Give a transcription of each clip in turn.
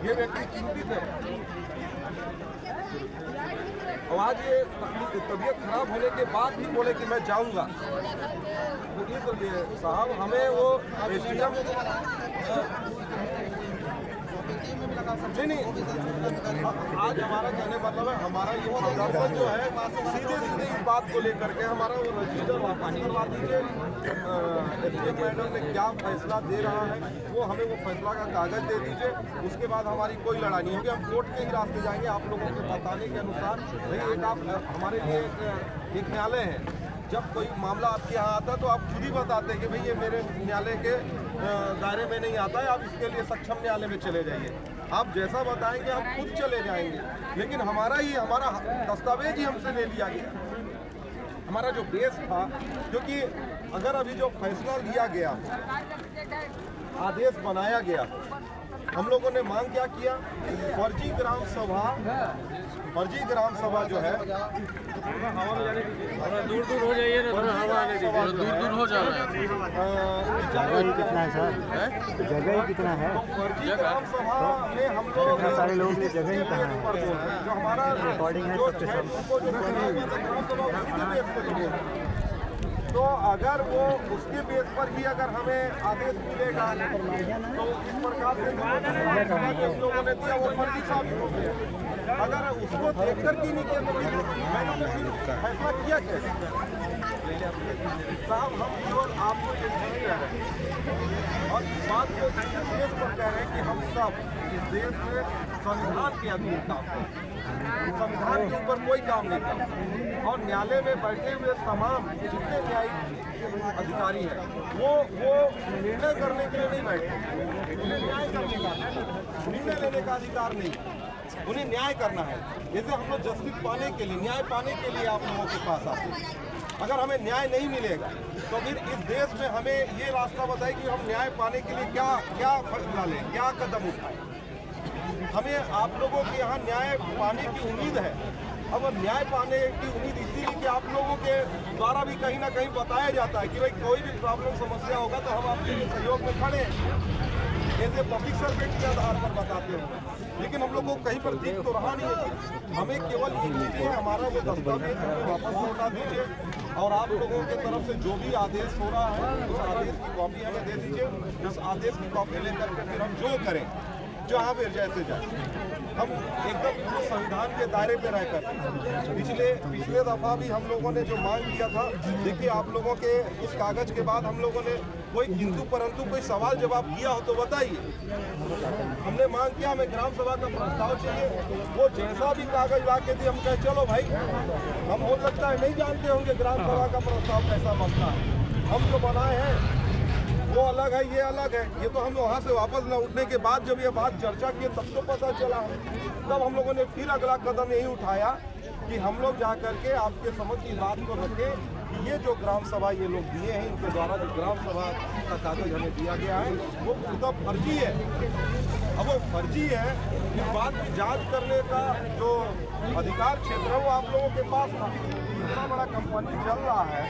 ये व्यक्ति चिंतित है और आज ये तबीयत खराब होने के बाद भी बोले कि मैं जाऊंगा। तो इसलिए साहब हमें वो एसडीएम नहीं आज हमारा कहने मतलब है हमारा ये प्रदर्शन जो है सीधे इस बात को लेकर के हमारा वो रजिस्टर वापस करवा दीजिए। एसडीएम मैडम ने क्या फैसला दे रहा है वो हमें वो फैसला का कागज दे दीजिए। उसके बाद हमारी कोई लड़ाई नहीं होगी, हम कोर्ट के ही रास्ते जाएंगे। आप लोगों के बताने के अनुसार भाई एक आप हमारे लिए एक न्यायालय है, जब कोई मामला आपके यहाँ आता है तो आप खुद ही बताते हैं कि भाई ये मेरे न्यायालय के दायरे में नहीं आता है, आप इसके लिए सक्षम न्यायालय में चले जाइए। आप जैसा बताएंगे हम खुद चले जाएंगे, लेकिन हमारा दस्तावेज ही हमसे ले लिया गया। हमारा जो बेस था, क्योंकि अगर अभी जो फैसला लिया गया, आदेश बनाया गया, हम लोगों ने मांग क्या किया, फर्जी ग्राम सभा जो है दूर दूर हो जाइए ना, दूर हो जा रहा है। जगह ही कितना है सर, जगह ही कितना है? फर्जी ग्राम सभा में हम लोग सारे लोग ने जगह ही कहाँ है? जो हमारा रिकॉर्डिंग है तो अगर वो उसके बेस पर ही अगर हमें आदेश मिलेगा तो इस प्रकार से लोगों ने दिया वो फर्जी साबित हो गया। अगर उसको देख कर की नहीं किया तो मैंने फैसला किया कैसे? साहब हम केवल आपको ये नहीं कह रहे हैं और इस बात को इस देश पर कह रहे हैं कि हम सब इस देश में संविधान के अधीन काम करते हैं, संविधान के ऊपर कोई काम नहीं करता। और न्यायालय में बैठे हुए तमाम जितने न्यायिक अधिकारी हैं वो निर्णय करने के लिए नहीं बैठे, उन्हें न्याय करने का निर्णय लेने का अधिकार नहीं, उन्हें न्याय करना है। जैसे हम लोग जस्टिस पाने के लिए, न्याय पाने के लिए आप लोगों के पास आते हैं। अगर हमें न्याय नहीं मिलेगा तो फिर इस देश में हमें ये रास्ता बताए कि हम न्याय पाने के लिए क्या फैसला लें, क्या कदम उठाएं। हमें आप लोगों के यहाँ न्याय पाने की उम्मीद है। अब न्याय पाने की उम्मीद इसीलिए कि आप लोगों के द्वारा भी कहीं ना कहीं बताया जाता है कि भाई कोई भी प्रॉब्लम समस्या होगा तो हम आपके लिए सहयोग में खड़े हैं, ऐसे पब्लिक सर्वेंट के आधार पर बताते हैं। लेकिन हम लोग को कहीं पर दिख तो रहा नहीं है। हमें केवल ये कीजिए, हमारा वो दस्तावेज हमें वापस लौटा दीजिए और आप लोगों के तरफ से जो भी आदेश हो रहा है उस आदेश की कॉपी हमें दे दीजिए। उस आदेश की कॉपी लेकर के फिर हम जो करें, जहाँ पे जैसे जाए, हम एकदम संविधान के दायरे पे रहकर पिछले दफा भी हम लोगों ने जो मांग किया था, देखिए आप लोगों के इस कागज के बाद हम लोगों ने कोई किंतु परंतु कोई सवाल जवाब किया हो तो बताइए। हमने मांग किया हमें ग्राम सभा का प्रस्ताव चाहिए, वो जैसा भी कागज ला के दिए हम कहे चलो भाई, हम हो सकता है नहीं जानते होंगे ग्राम सभा का प्रस्ताव कैसा बनता है, हम जो बनाए हैं वो अलग है, ये अलग है। ये तो हम वहाँ से वापस लौटने के बाद जब ये बात चर्चा की तब तो पता चला। तब हम लोगों ने फिर अगला कदम यही उठाया कि हम लोग जा करके आपके समझ की बात को रखें कि ये जो ग्राम सभा ये लोग दिए हैं, इनके द्वारा जो ग्राम सभा का कागज हमें दिया गया है वो पूरा फर्जी है। अब वो फर्जी है, इस बात की जाँच करने का जो अधिकार क्षेत्र है वो आप लोगों के पास था। इतना बड़ा कंपनी चल रहा है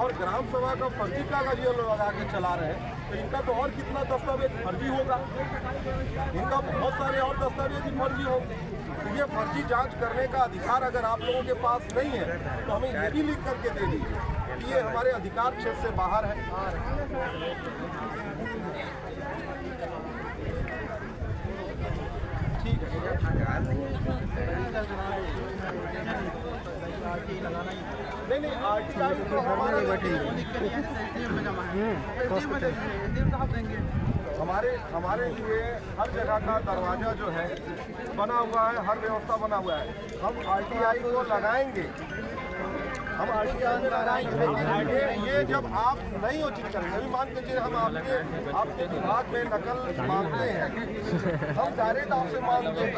और ग्राम सभा का फर्जी कागज ये लोग लगा के चला रहे हैं, तो इनका तो और कितना दस्तावेज फर्जी होगा, इनका बहुत सारे और दस्तावेज ही फर्जी होंगे। तो ये फर्जी जांच करने का अधिकार अगर आप लोगों के पास नहीं है तो हमें ये भी लिख करके दे दीजिए कि ये हमारे अधिकार क्षेत्र से बाहर है। ठीक है, नहीं आरटीआई तो हमारे लिए हर जगह का दरवाजा जो है बना हुआ है, हर व्यवस्था बना हुआ है। हम आरटीआई को लगाएंगे, हम आरटीआई में लगाएंगे। ये जब आप नहीं उचित करेंगे, अभी मान लीजिए हम आपके विभाग में नकल मांगते हैं, हम डायरेक्ट आपसे मांगते हैं,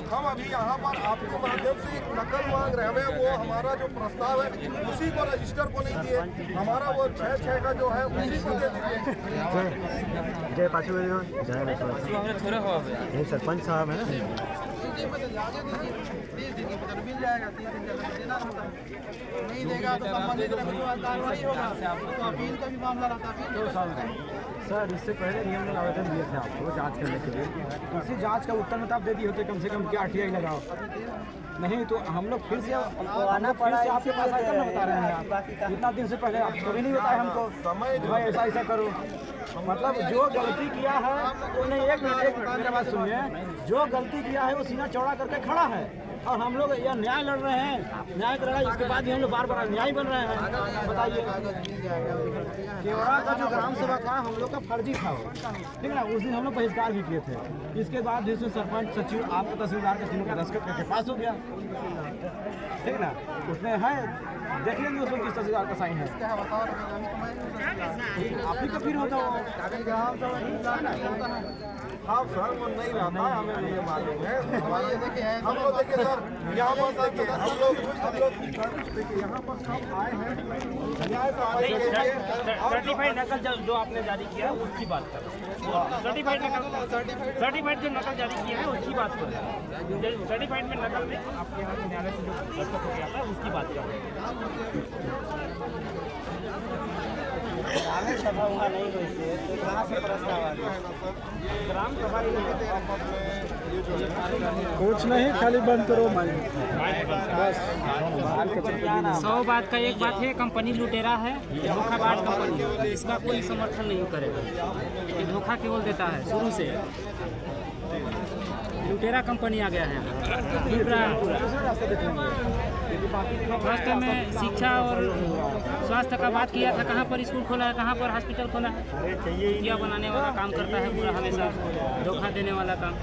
हम अभी यहाँ पर आपके माध्यम से एक नकल मांग रहे हैं। हमें वो हमारा जो प्रस्ताव है उसी को रजिस्टर को नहीं दिए, हमारा वो 6 का जो है उसी को दे दीजिए। जय पाचू जय सरपंच साहब है ना। मिल जाएगा 30 दिन का देना होता है, नहीं देगा तो संबंधित कार्रवाई होगा। तो अपील का भी मामला रहता है। 2 साल का सर, इससे पहले नियम में आवेदन दिए थे आपको जांच करने के लिए, उसी जांच का उत्तर में तो आप दे दिए होते कम से कम क्या RTI लगाओ। नहीं तो हम लोग फिर से आपके पास आकर बता रहे हैं आप इतना दिन से पहले आप कभी नहीं बताया हमको भाई ऐसा ऐसा करो। मतलब जो गलती किया है वो नहीं, एक मिनट मेरा बात सुनिए, जो गलती किया है वो सीना चौड़ा करके खड़ा है और हम लोग यह न्याय लड़ रहे हैं, न्याय कर रहे हैं, इसके बाद भी हम लोग बार बार न्याय बन रहे हैं। बताइए, केवड़ा का जो ग्राम सभा था हम लोग का फर्जी था वो, ठीक है ना, उस दिन हम लोग बहिष्कार भी किए थे। इसके बाद जिसमें सरपंच सचिव आपका तहसीलदार का तीनों का दस्तखत करके पास हो गया, ठीक है ना, उसमें है देख लेंगे उसमें किस तहसीलदार का साइन है, आप ही का फिर होता हो। हाँ सर, वो नहीं रहता, हमें नहीं मालूम है। हम लोग देखिए सर, यहाँ पर देखिए हम लोग देखिए यहाँ पर सब आए हैं। सर्टिफाइड नकल जो आपने जारी किया उसकी बात कर रहे हैं। सर्टिफाइड जो नकल जारी किया है उसकी बात कर रहे हैं। सर्टिफाइड में नकल में आपके यहाँ न्यायालय से जो दस्तखत हो गया था उसकी बात कर रहे हैं। ग्राम सभा वहाँ नहीं हुई से तो कहाँ से प्रस्ताव आ गया? ग्राम सभा कुछ नहीं, खाली बंद करो माइक। 100 बात का एक बात है, कंपनी लुटेरा है, धोखाबाज कंपनी, इसका कोई समर्थन नहीं करेगा। ये धोखा केवल देता है, शुरू से लुटेरा कंपनी आ गया है। स्वास्थ्य में शिक्षा और स्वास्थ्य का बात किया था, कहाँ पर स्कूल खोला है, कहाँ पर हॉस्पिटल खोला है। रुपया बनाने वाला काम करता है पूरा, हमेशा धोखा देने वाला काम।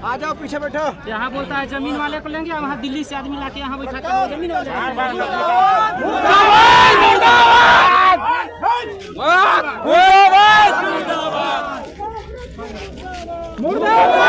आ जाओ पीछे बैठो। यहाँ बोलता है जमीन वाले को लेंगे, वहाँ दिल्ली से आदमी लाके यहाँ बैठा के जमीन वाले। मुर्दाबाद।